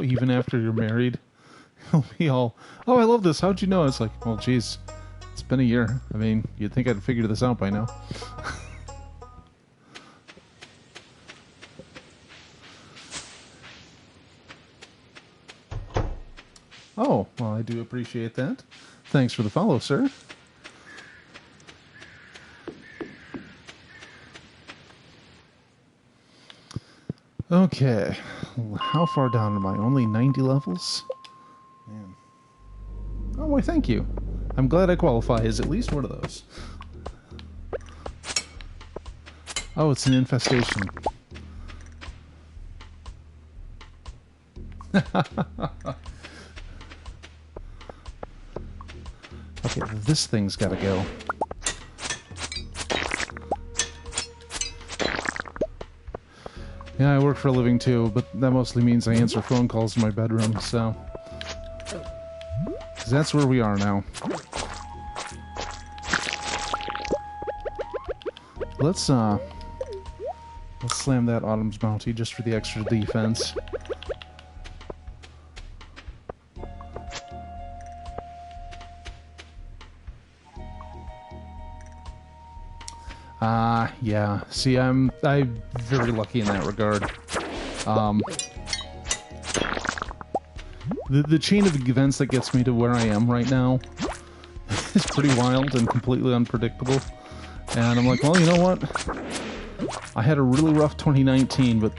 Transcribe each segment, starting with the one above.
even after you're married, he'll be all, "Oh, I love this. How'd you know?" It's like, well, geez, it's been a year. I mean, you'd think I'd figured this out by now. Oh, well, I do appreciate that. Thanks for the follow, sir. Okay, how far down am I? Only 90 levels? Man. Oh, why, thank you. I'm glad I qualify as at least one of those. Oh, it's an infestation. Okay, this thing's gotta go. Yeah, I work for a living too, but that mostly means I answer phone calls in my bedroom, so... 'Cause that's where we are now. Let's slam that Autumn's Bounty just for the extra defense. Yeah. See, I'm very lucky in that regard. The chain of events that gets me to where I am right now is pretty wild and completely unpredictable. And I'm like, well, you know what? I had a really rough 2019, but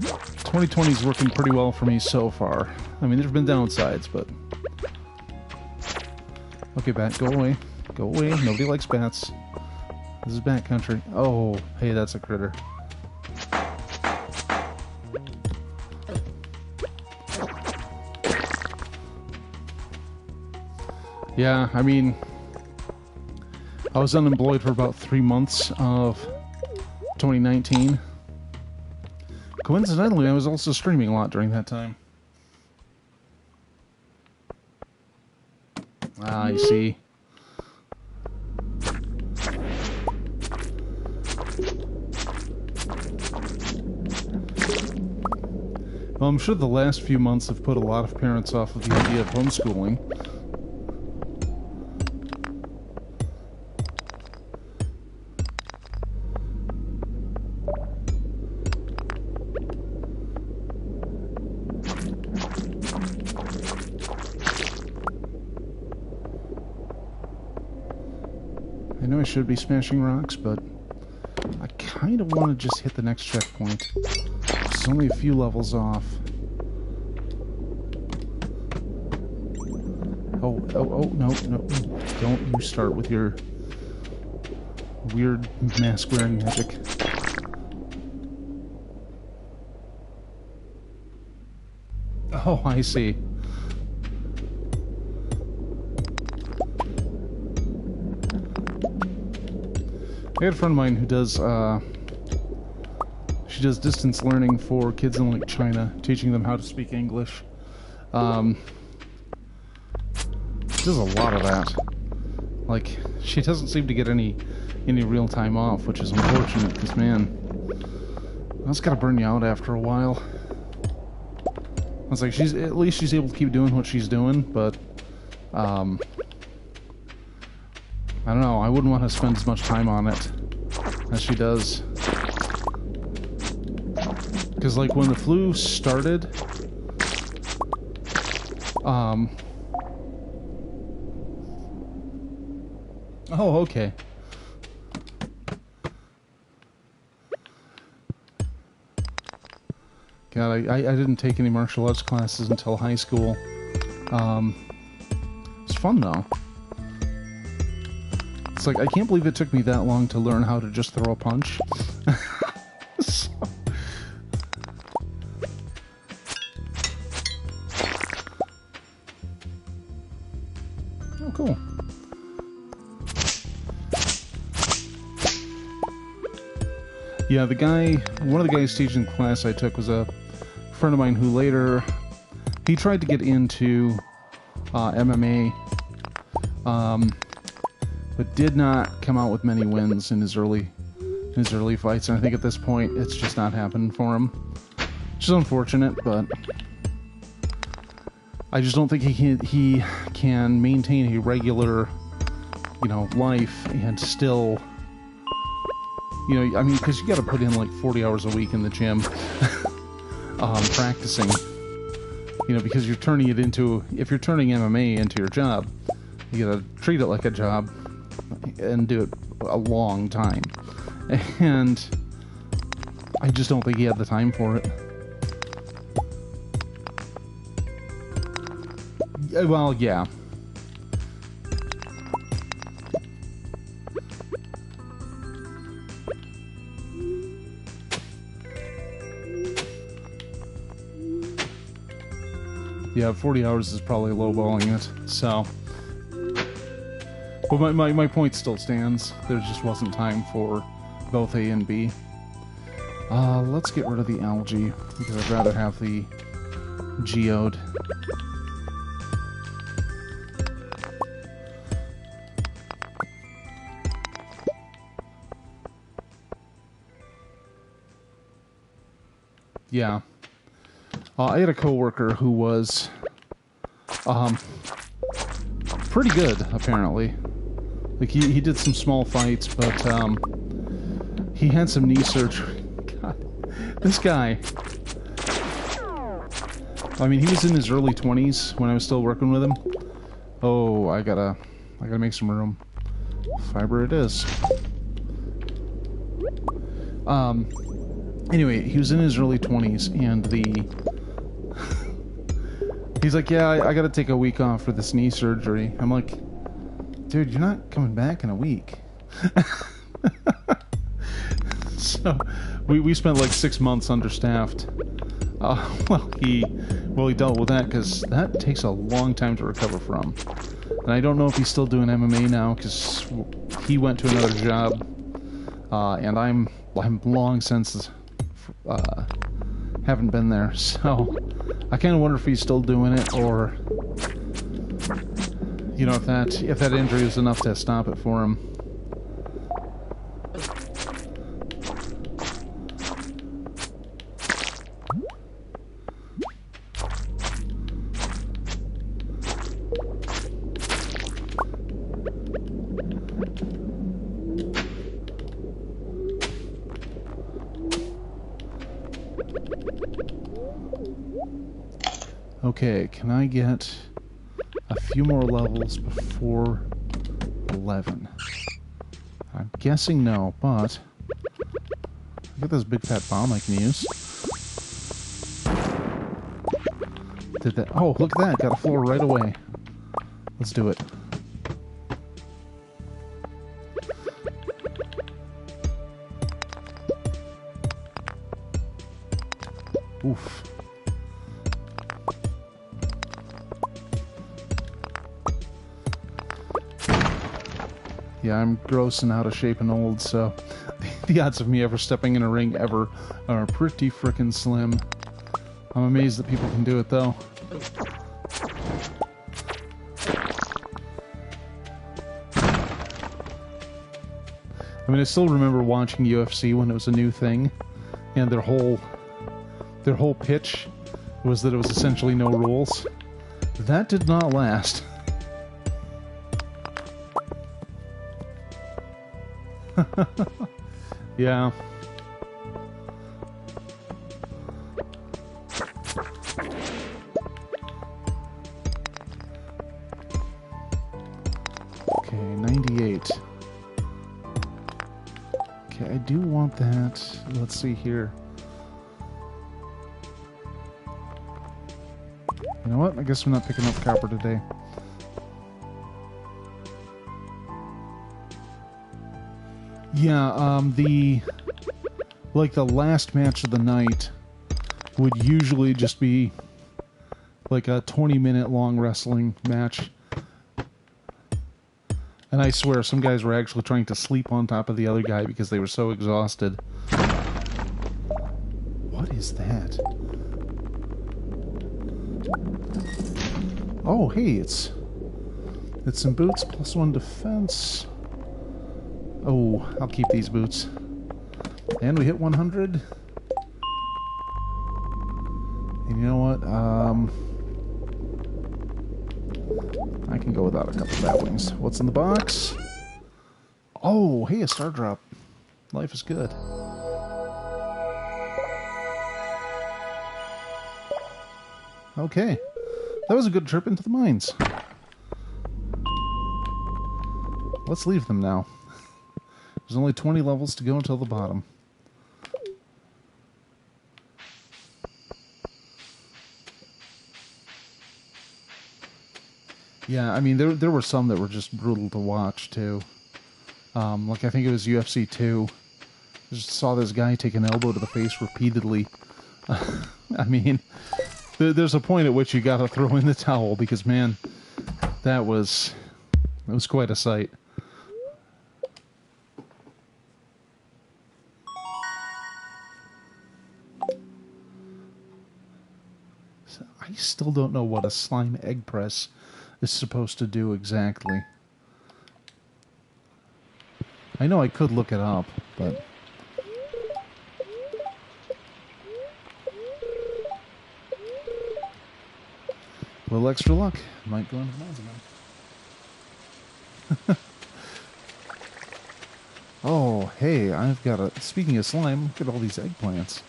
2020 is working pretty well for me so far. I mean, there's been downsides, but... Okay, bat, go away. Go away. Nobody likes bats. This is bat country. Oh, hey, that's a critter. Yeah, I mean, I was unemployed for about 3 months of 2019. Coincidentally, I was also streaming a lot during that time. Ah, I see. Well, I'm sure the last few months have put a lot of parents off of the idea of homeschooling. I know I should be smashing rocks, but I kind of want to just hit the next checkpoint. It's only a few levels off. Oh, no. Don't you start with your weird mask-wearing magic. Oh, I see. I had a friend of mine who does, she does distance learning for kids in, like, China, teaching them how to speak English. She does a lot of that. Like, she doesn't seem to get any real time off, which is unfortunate, because, man, that's gotta burn you out after a while. I was like, at least she's able to keep doing what she's doing, but, I don't know, I wouldn't want to spend as much time on it as she does. Because, like, when the flu started, oh, okay. God, I didn't take any martial arts classes until high school. It's fun, though. It's like, I can't believe it took me that long to learn how to just throw a punch. So... Oh, cool. Yeah, one of the guys teaching the class I took was a friend of mine who later, he tried to get into MMA, but did not come out with many wins in his early fights, and I think at this point it's just not happening for him. which is unfortunate, but I just don't think he can maintain a regular, you know, life and still, you know, I mean, because you got to put in like 40 hours a week in the gym, practicing, you know, because you're turning it into, if you're turning MMA into your job, you got to treat it like a job and do it a long time, and I just don't think he had the time for it. Well, yeah. Yeah, 40 hours is probably lowballing it, so... But my point still stands. There just wasn't time for both A and B. Let's get rid of the algae, because I'd rather have the geode. Yeah. I had a coworker who was pretty good, apparently. Like, he did some small fights, but he had some knee surgery. God, this guy. I mean, he was in his early 20s when I was still working with him. Oh, I gotta make some room. Fiber it is. Anyway, he was in his early 20s, and he's like, yeah, I gotta take a week off for this knee surgery. I'm like, dude, you're not coming back in a week. So, we spent like 6 months understaffed. Well, he dealt with that, because that takes a long time to recover from. And I don't know if he's still doing MMA now, because he went to another job, and I'm long since haven't been there, so I kind of wonder if he's still doing it, or you know, if that injury was enough to stop it for him. Okay, can I get a few more levels before 11? I'm guessing no, but I got this big fat bomb I can use. Did that? Oh, look at that! Got a floor right away. Let's do it. Oof. Yeah, I'm gross and out of shape and old, so the odds of me ever stepping in a ring ever are pretty frickin' slim. I'm amazed that people can do it, though. I mean, I still remember watching UFC when it was a new thing, and their whole pitch was that it was essentially no rules. That did not last. Yeah. Okay, 98. Okay, I do want that. Let's see here. You know what? I guess I'm not picking up copper today. Yeah, the last match of the night would usually just be like a 20-minute long wrestling match. And I swear, some guys were actually trying to sleep on top of the other guy because they were so exhausted. What is that? Oh, hey, it's some boots, +1 defense. Oh, I'll keep these boots. And we hit 100. You know what? I can go without a couple bat wings. What's in the box? Oh, hey, a star drop. Life is good. Okay. That was a good trip into the mines. Let's leave them now. There's only 20 levels to go until the bottom. Yeah, I mean, there were some that were just brutal to watch, too. Like, I think it was UFC 2. I just saw this guy take an elbow to the face repeatedly. I mean, there's a point at which you gotta throw in the towel, because, man, it was quite a sight. I still don't know what a slime egg press is supposed to do exactly. I know I could look it up, but... a little extra luck. Might go into the mines again. Oh, hey, I've got a... Speaking of slime, look at all these eggplants.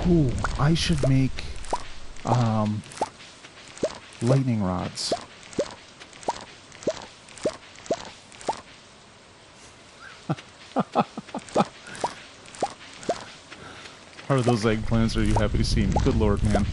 Ooh, I should make lightning rods. Are those eggplants? Are you happy to see me? Good lord, man.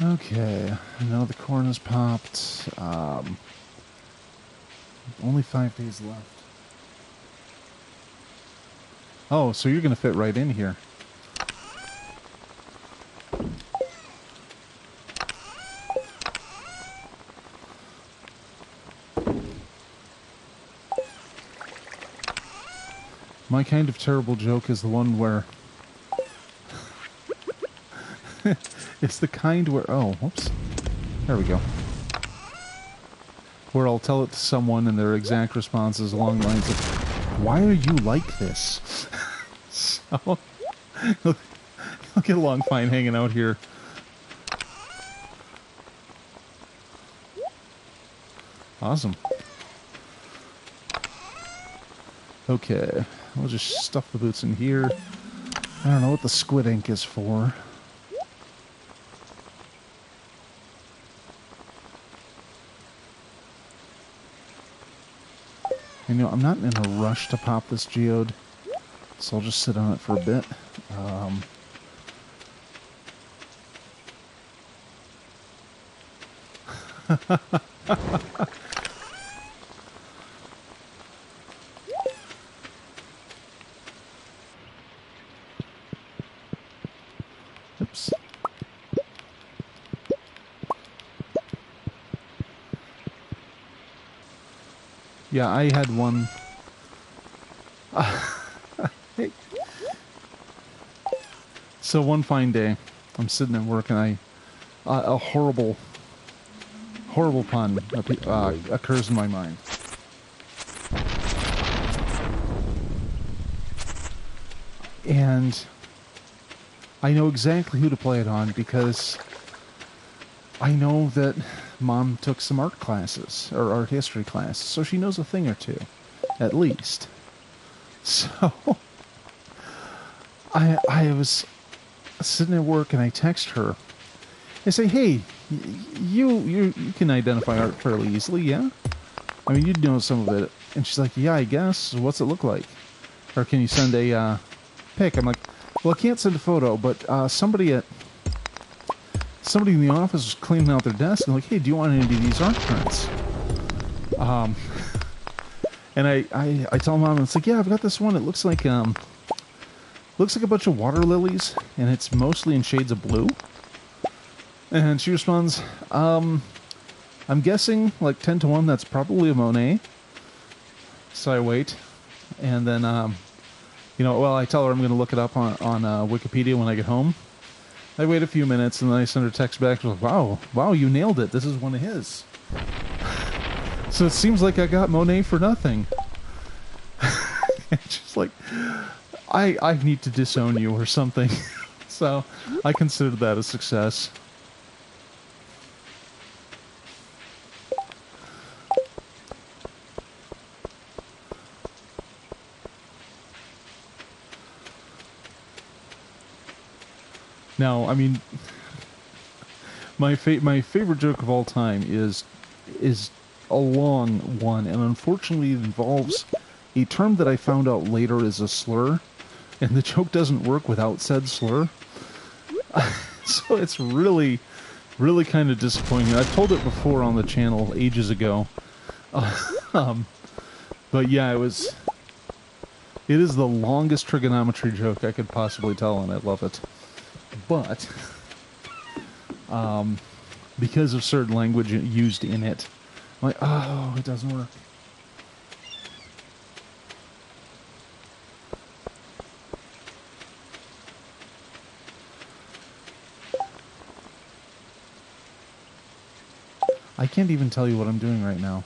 Okay, now the corn has popped. Only 5 days left. Oh, so you're going to fit right in here. My kind of terrible joke is the one where... it's the kind where... Oh, whoops. There we go. Where I'll tell it to someone and their exact response is along the lines of, why are you like this? So, you'll get along fine hanging out here. Awesome. Okay, we'll just stuff the boots in here. I don't know what the squid ink is for. You know, I'm not in a rush to pop this geode, so I'll just sit on it for a bit. Oops. Yeah, I had one. Hey. So one fine day, I'm sitting at work and a horrible pun occurs in my mind. And I know exactly who to play it on because I know that Mom took some art classes, or art history classes, so she knows a thing or two, at least. So, I was sitting at work and I text her. I say, hey, you can identify art fairly easily, yeah? I mean, you'd know some of it. And she's like, yeah, I guess. What's it look like? Or can you send a pic? I'm like, well, I can't send a photo, but somebody in the office was cleaning out their desk and like, hey, do you want any of these art prints? And I tell Mom, it's like, yeah, I've got this one. It looks like a bunch of water lilies, and it's mostly in shades of blue. And she responds, I'm guessing like 10 to 1 that's probably a Monet. So I wait, and then well, I tell her I'm going to look it up on Wikipedia when I get home. I wait a few minutes, and then I send her a text back with, wow, you nailed it. This is one of his. So it seems like I got Monet for nothing. She's like, I need to disown you or something. So I considered that a success. Now, I mean, my favorite joke of all time is a long one, and unfortunately it involves a term that I found out later is a slur, and the joke doesn't work without said slur. So it's really, really kind of disappointing. I've told it before on the channel ages ago. But yeah, it is the longest trigonometry joke I could possibly tell, and I love it. But because of certain language used in it, I'm like, oh, it doesn't work. I can't even tell you what I'm doing right now.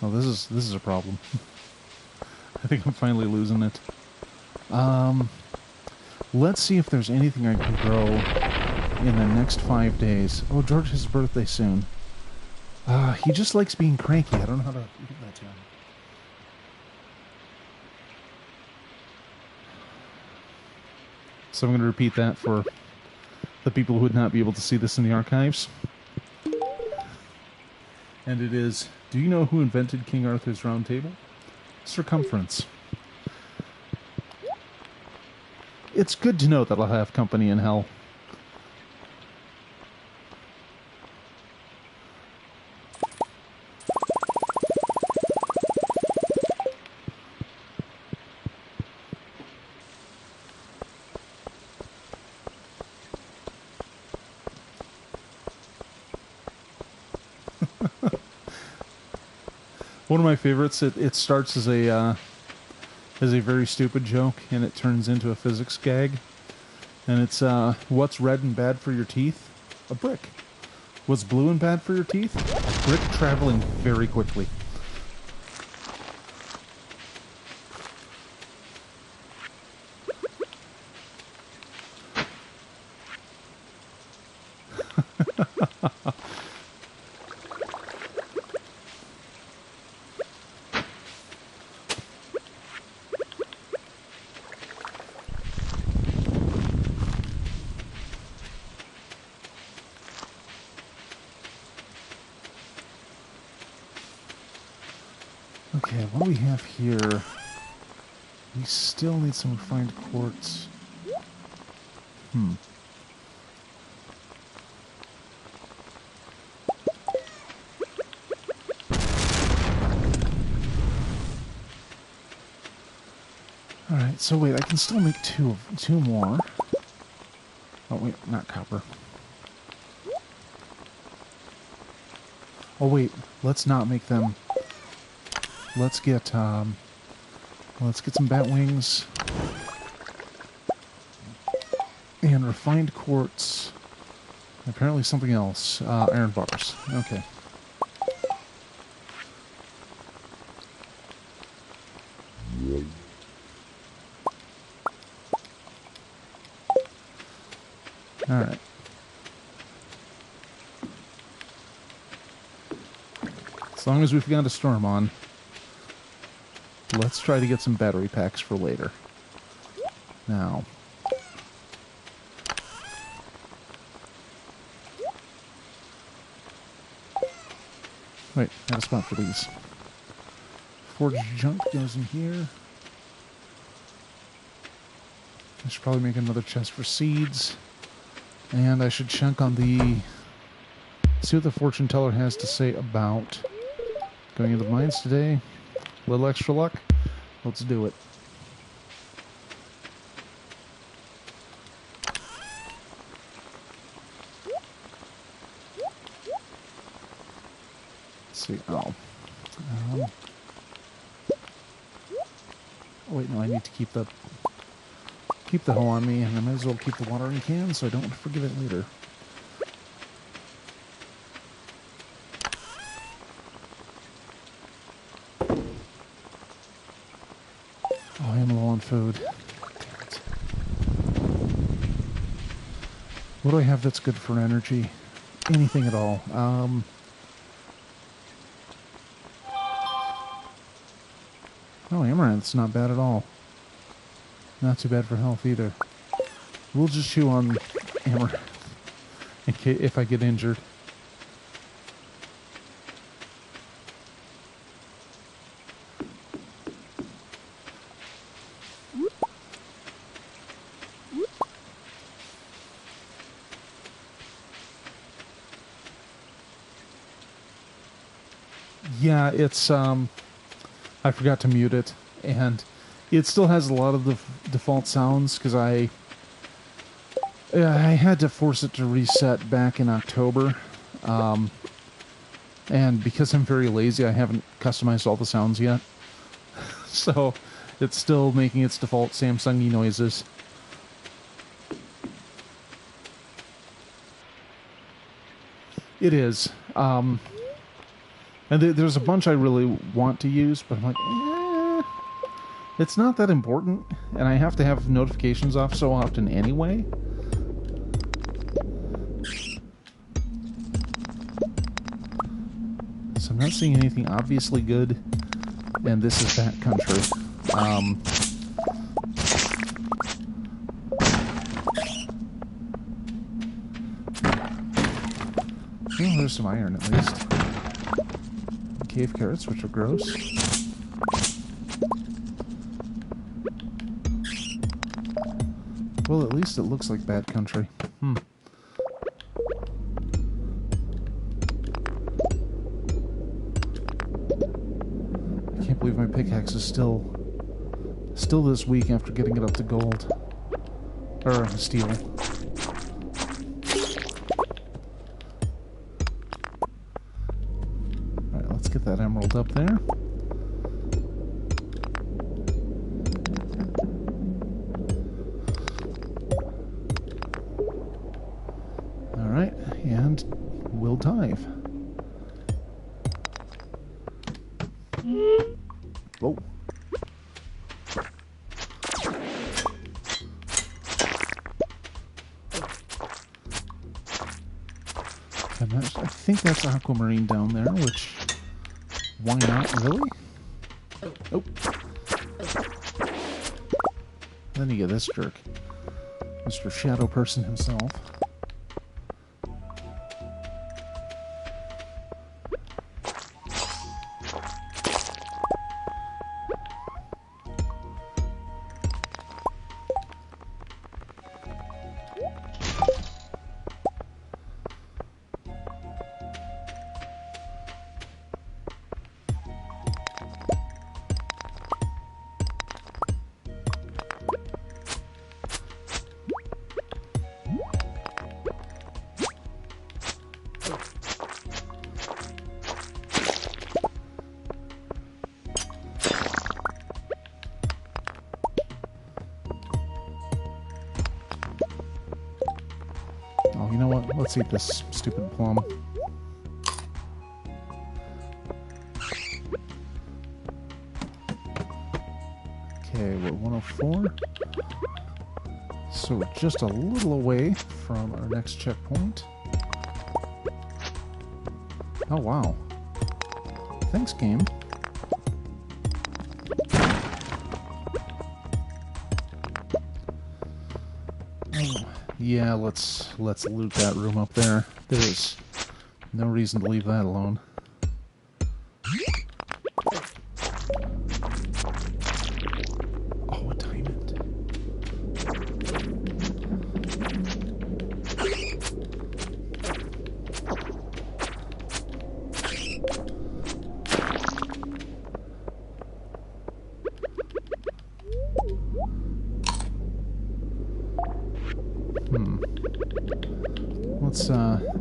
Oh, this is a problem. I think I'm finally losing it. Let's see if there's anything I can grow in the next 5 days. Oh, George has his birthday soon. He just likes being cranky. I don't know how to give that to him. So I'm going to repeat that for the people who would not be able to see this in the archives. And it is, do you know who invented King Arthur's Round Table? Circumference. It's good to know that I'll have company in hell. One of my favorites, it starts as a very stupid joke, and it turns into a physics gag. And it's, what's red and bad for your teeth? A brick. What's blue and bad for your teeth? A brick traveling very quickly. Okay, what do we have here? We still need some refined quartz. Alright, so wait, I can still make two more. Oh wait, not copper. Oh wait, let's not make them. Let's get some bat wings and refined quartz. Apparently something else. Iron bars. Okay. All right. As long as we've got a storm on. Let's try to get some battery packs for later. Now. Wait, I have a spot for these. Forged junk goes in here. I should probably make another chest for seeds. And I should chunk on the... See what the fortune teller has to say about going into the mines today. Little extra luck? Let's do it. Let's see. Oh. Wait, no, I need to keep the hoe on me, and I might as well keep the watering can so I don't forget it later. Oh, I am low on food. Damn it. What do I have that's good for energy? Anything at all. Oh, amaranth's not bad at all. Not too bad for health either. We'll just chew on amaranth in case if I get injured. Yeah, it's I forgot to mute it, and it still has a lot of the default sounds because I had to force it to reset back in October, and because I'm very lazy, I haven't customized all the sounds yet. So it's still making its default Samsung-y noises. It is. And there's a bunch I really want to use, but I'm like, it's not that important, and I have to have notifications off so often anyway. So I'm not seeing anything obviously good, and this is backcountry. Well, there's some iron at least. Cave carrots, which are gross. Well, at least it looks like bad country. I can't believe my pickaxe is still this weak after getting it up to gold. Or steel. Alright, let's get that emerald up there. Alright, and we'll dive. Whoa. And I think that's aquamarine down there, which... why not, really? Oh. Then you get this jerk. Mr. Shadow Person himself. Oh, you know what? Let's eat this stupid plum. Okay, we're 104. So we're just a little away from our next checkpoint. Oh, wow. Thanks, game. Yeah, let's loot that room up there. There's no reason to leave that alone. Oh, a diamond.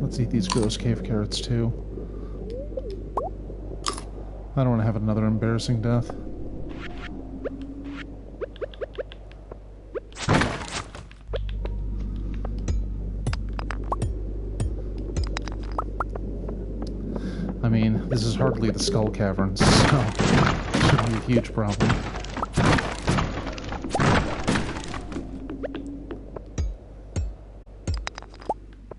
Let's eat these gross cave carrots too. I don't want to have another embarrassing death. I mean, this is hardly the Skull Caverns, so it shouldn't be a huge problem.